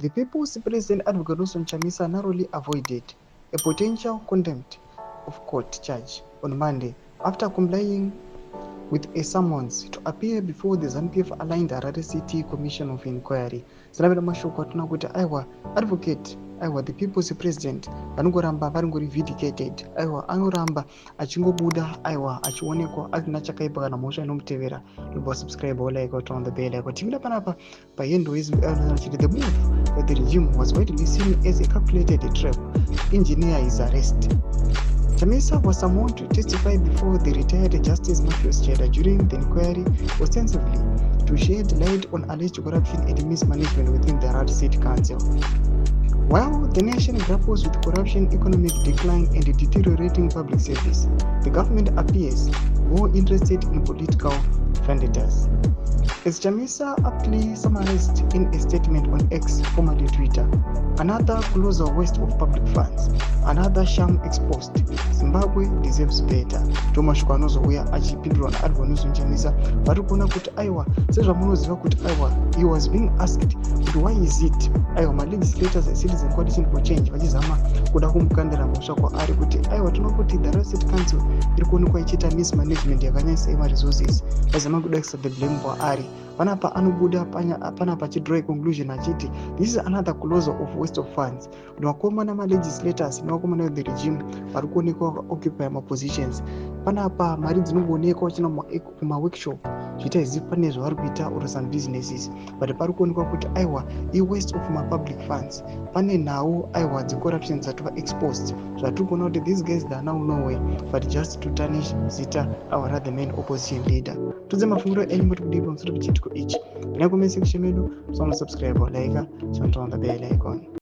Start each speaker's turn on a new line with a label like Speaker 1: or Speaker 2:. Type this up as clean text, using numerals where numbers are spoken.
Speaker 1: The People's President Advocate Nelsonchamisa narrowly avoided a potential contempt of court charge on Monday after complying with a summons to appear before the ZANU-PF-aligned Harare City Commission of Inquiry. Zinabera mashoko atuna kuti aiwa advocate aiwa the People's President vanongoramba vari vindicated, aiwa anoramba achingobuda aiwa achionekwa asina chakaipa kana mhosva inomutevera. Subscribe or like or turn on the bell icon. Timida panapa the move that the regime was widely seen as a calculated trap engineer his arrest. Chamisa was summoned to testify before the retired Justice Matthews Cheda during the inquiry, ostensibly to shed light on alleged corruption and mismanagement within the Harare City Council. While the nation grapples with corruption, economic decline, and deteriorating public service, the government appears more interested in political vendettas. As Chamisa aptly summarized in a statement on X, formerly Twitter, another closer waste of public funds, another sham exposed. Zimbabwe deserves better. Tomashuko anozouya achipindura naAdvocate Nelsonchamisa vari kuona kuti aiwa sezvamunoziva kuti aiwa he was being asked kuti why is it aiwa malegislators eCitizen Coalition for Change vachizama kuda kumukandira mhosva kwaari kuti aiwa tinokuti the Harare City Council iri kuonekwa ichiita mismanagement yakanyanyisa ema-resources vazama kudakisa the blame kwaari. Panapa anobuda panapa achidraw a conclusion achiti this is another cause of waste of funds. Vakomana ma-legislators nevakomana the regime vari kuonekwa vakaoccupy ma-positions. Panapa mari dzinongoonekwa vachina kuma-workshop zviita izi pane zvavari kuita or some businesses, but pari kuonekwa kuti aiwa i-waste of ma-public funds. Pane nhau aiwa dzi-corruption dzatova exposed zvatiri kuona kuti these guys they are now nowhere but just to tarnish zita our the main opposition leader. Tudze mafungiro enyu muri kudii pamusoro pechitiko ichi. Kuna comment section medu, subscribe or like, turn on the bell icon.